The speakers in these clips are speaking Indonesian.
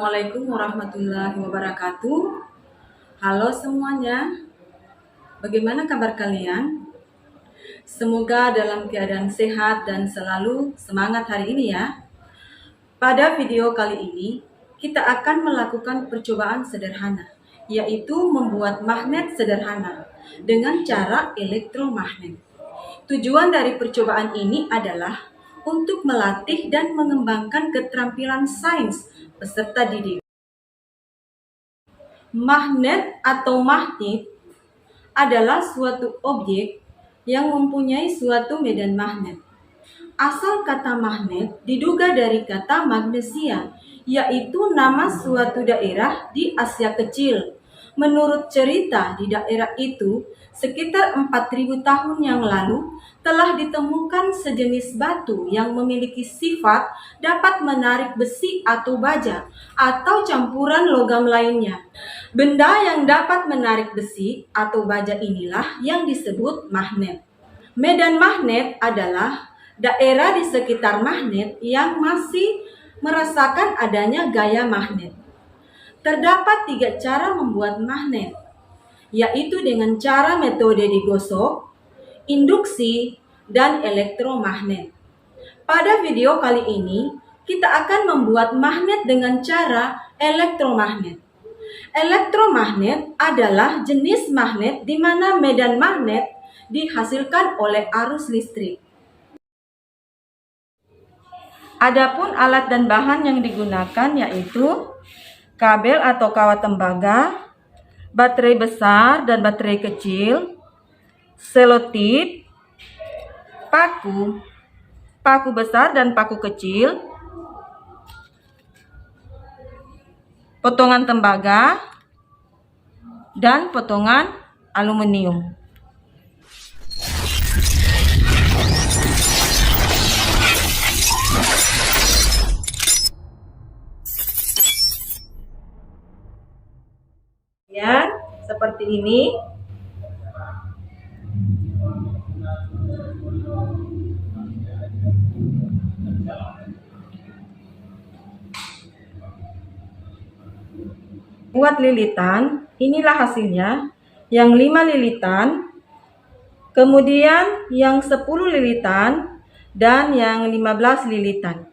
Assalamualaikum warahmatullahi wabarakatuh. Halo semuanya, bagaimana kabar kalian? Semoga dalam keadaan sehat dan selalu semangat hari ini ya. Pada video kali ini, kita akan melakukan percobaan sederhana, yaitu membuat magnet sederhana dengan cara elektromagnet. Tujuan dari percobaan ini adalah untuk melatih dan mengembangkan keterampilan sains peserta didik. Magnet atau magnet adalah suatu objek yang mempunyai suatu medan magnet. Asal kata magnet diduga dari kata magnesia, yaitu nama suatu daerah di Asia Kecil. Menurut cerita, di daerah itu sekitar 4.000 tahun yang lalu telah ditemukan sejenis batu yang memiliki sifat dapat menarik besi atau baja atau campuran logam lainnya. Benda yang dapat menarik besi atau baja inilah yang disebut magnet. Medan magnet adalah daerah di sekitar magnet yang masih merasakan adanya gaya magnet. Terdapat 3 cara membuat magnet, yaitu dengan cara metode digosok, induksi, dan elektromagnet. Pada video kali ini, kita akan membuat magnet dengan cara elektromagnet. Elektromagnet adalah jenis magnet di mana medan magnet dihasilkan oleh arus listrik. Adapun alat dan bahan yang digunakan yaitu kabel atau kawat tembaga, baterai besar dan baterai kecil, selotip, paku besar dan paku kecil, potongan tembaga, dan potongan aluminium. Ya, seperti ini. Buat lilitan, inilah hasilnya. Yang 5 lilitan, kemudian yang 10 lilitan, dan yang 15 lilitan.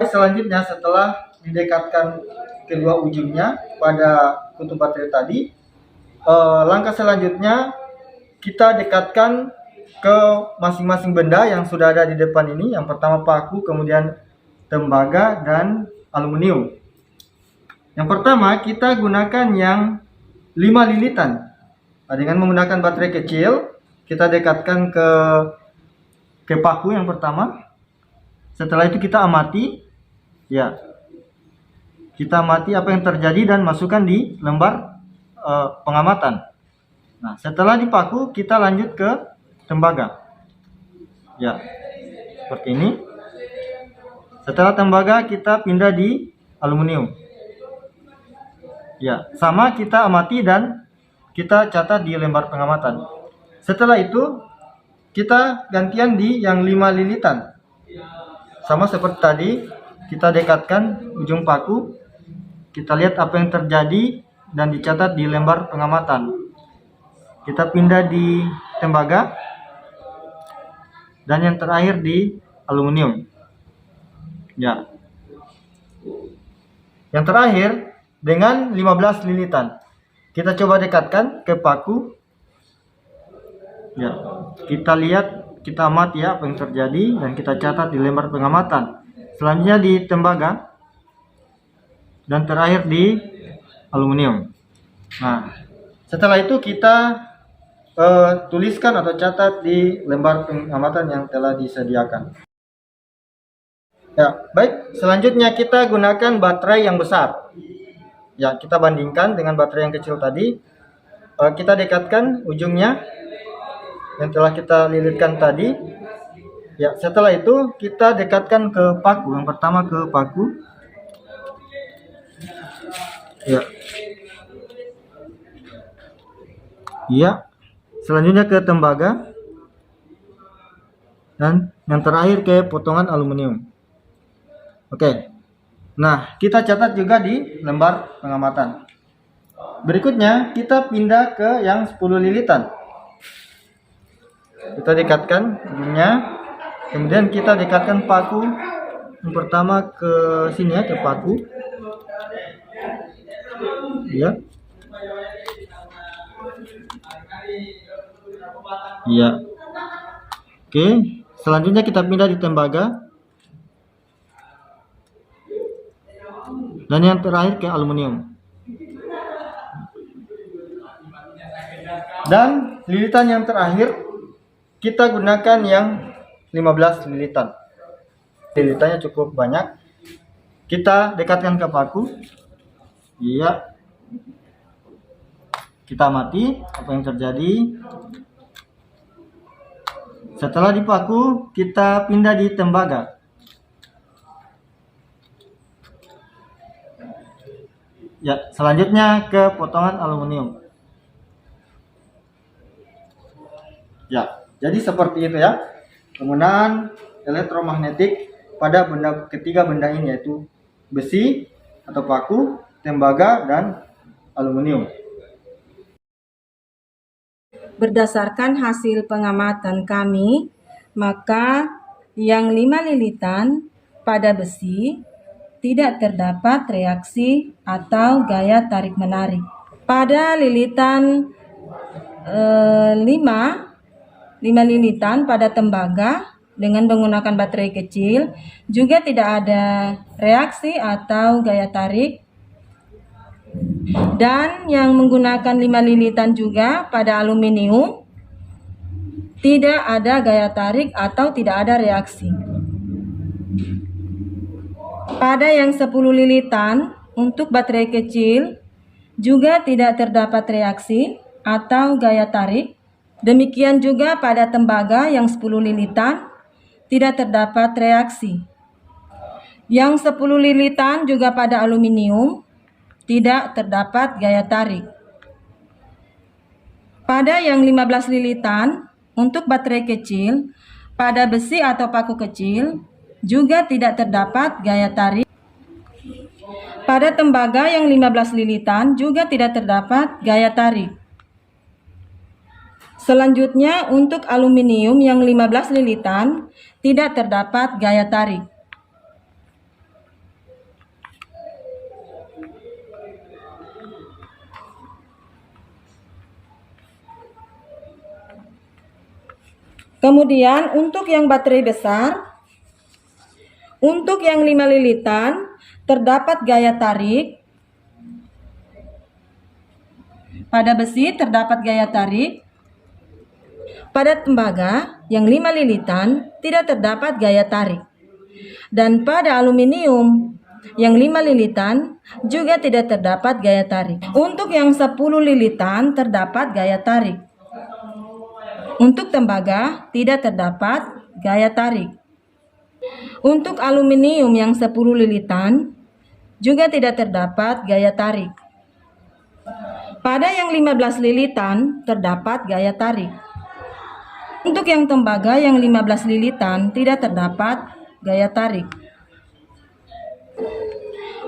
Selanjutnya, setelah didekatkan kedua ujungnya pada kutub baterai tadi, langkah selanjutnya kita dekatkan ke masing-masing benda yang sudah ada di depan ini. Yang pertama paku, kemudian tembaga, dan aluminium. Yang pertama kita gunakan yang 5 lilitan. Dengan menggunakan baterai kecil, kita dekatkan ke paku yang pertama. Setelah itu kita amati, ya, kita amati apa yang terjadi dan masukkan di lembar pengamatan. Nah, setelah dipaku kita lanjut ke tembaga. Ya, seperti ini. Setelah tembaga kita pindah di aluminium. Ya, sama kita amati dan kita catat di lembar pengamatan. Setelah itu kita gantian di yang 5 lilitan. Sama seperti tadi, kita dekatkan ujung paku. Kita lihat apa yang terjadi dan dicatat di lembar pengamatan. Kita pindah di tembaga dan yang terakhir di aluminium. Ya. Yang terakhir dengan 15 lilitan. Kita coba dekatkan ke paku. Ya. Kita lihat, kita amati ya apa yang terjadi dan kita catat di lembar pengamatan. Selanjutnya di tembaga dan terakhir di aluminium. Nah, setelah itu kita tuliskan atau catat di lembar pengamatan yang telah disediakan. Ya, baik. Selanjutnya kita gunakan baterai yang besar. Ya, kita bandingkan dengan baterai yang kecil tadi. Kita dekatkan ujungnya yang telah kita lilitkan tadi. Ya, setelah itu kita dekatkan ke paku. Yang pertama ke paku. Ya. Ya. Selanjutnya ke tembaga. Dan yang terakhir ke potongan aluminium. Oke. Nah, kita catat juga di lembar pengamatan. Berikutnya, kita pindah ke yang 10 lilitan. Kita dekatkan ujungnya, kemudian kita dekatkan paku yang pertama ke sini ya, ke paku. Ya. Iya. Oke, selanjutnya kita pindah di tembaga. Dan yang terakhir ke aluminium. Dan lilitan yang terakhir kita gunakan yang 15 lilitan. Lilitannya cukup banyak. Kita dekatkan ke paku. Iya. Kita amati apa yang terjadi. Setelah dipaku, kita pindah di tembaga. Ya, selanjutnya ke potongan aluminium. Ya, jadi seperti itu ya. Penggunaan elektromagnetik pada ketiga benda ini, yaitu besi atau paku, tembaga, dan aluminium. Berdasarkan hasil pengamatan kami, maka yang 5 lilitan pada besi tidak terdapat reaksi atau gaya tarik-menarik. Pada lilitan 5 lilitan pada tembaga dengan menggunakan baterai kecil juga tidak ada reaksi atau gaya tarik. Dan yang menggunakan 5 lilitan juga pada aluminium tidak ada gaya tarik atau tidak ada reaksi. Pada yang 10 lilitan untuk baterai kecil juga tidak terdapat reaksi atau gaya tarik. Demikian juga pada tembaga yang 10 lilitan tidak terdapat reaksi. Yang 10 lilitan juga pada aluminium tidak terdapat gaya tarik. Pada yang 15 lilitan untuk baterai kecil pada besi atau paku kecil juga tidak terdapat gaya tarik. Pada tembaga yang 15 lilitan juga tidak terdapat gaya tarik. Selanjutnya untuk aluminium yang 15 lilitan tidak terdapat gaya tarik. Kemudian untuk yang baterai besar, untuk yang 5 lilitan terdapat gaya tarik. Pada besi terdapat gaya tarik. Pada tembaga yang 5 lilitan tidak terdapat gaya tarik. Dan pada aluminium yang 5 lilitan juga tidak terdapat gaya tarik. Untuk yang 10 lilitan terdapat gaya tarik. Untuk tembaga tidak terdapat gaya tarik. Untuk aluminium yang 10 lilitan juga tidak terdapat gaya tarik. Pada yang 15 lilitan terdapat gaya tarik. Untuk yang tembaga yang 15 lilitan tidak terdapat gaya tarik.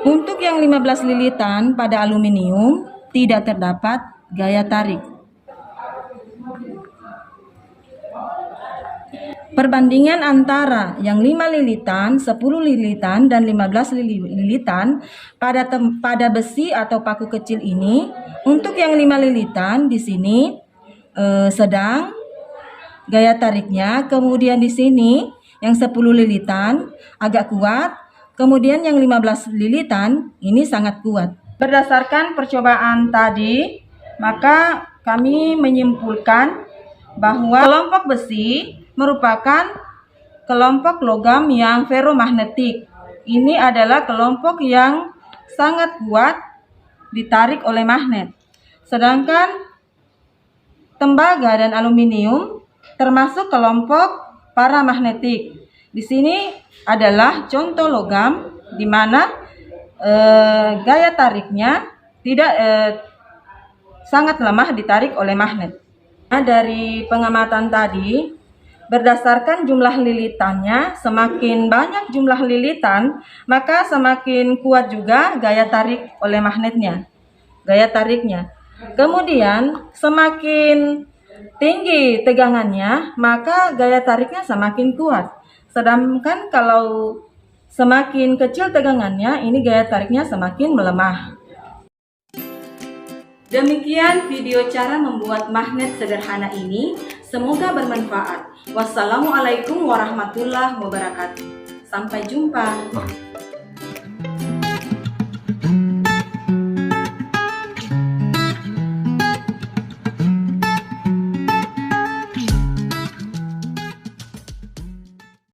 Untuk yang 15 lilitan pada aluminium tidak terdapat gaya tarik. Perbandingan antara yang 5 lilitan, 10 lilitan, dan 15 lilitan pada besi atau paku kecil ini. Untuk yang 5 lilitan di sini sedang gaya tariknya, kemudian di sini yang 10 lilitan agak kuat, kemudian yang 15 lilitan ini sangat kuat. Berdasarkan percobaan tadi, maka kami menyimpulkan bahwa kelompok besi merupakan kelompok logam yang ferromagnetik. Ini adalah kelompok yang sangat kuat ditarik oleh magnet. Sedangkan tembaga dan aluminium termasuk kelompok paramagnetik. Di sini adalah contoh logam di mana gaya tariknya tidak sangat lemah ditarik oleh magnet. Nah, dari pengamatan tadi berdasarkan jumlah lilitannya. Semakin banyak jumlah lilitan, maka semakin kuat juga gaya tarik oleh magnetnya, gaya tariknya. Kemudian semakin tinggi tegangannya, maka gaya tariknya semakin kuat. Sedangkan kalau semakin kecil tegangannya, ini gaya tariknya semakin melemah. Demikian video cara membuat magnet sederhana ini. Semoga bermanfaat. Wassalamualaikum warahmatullahi wabarakatuh. Sampai jumpa.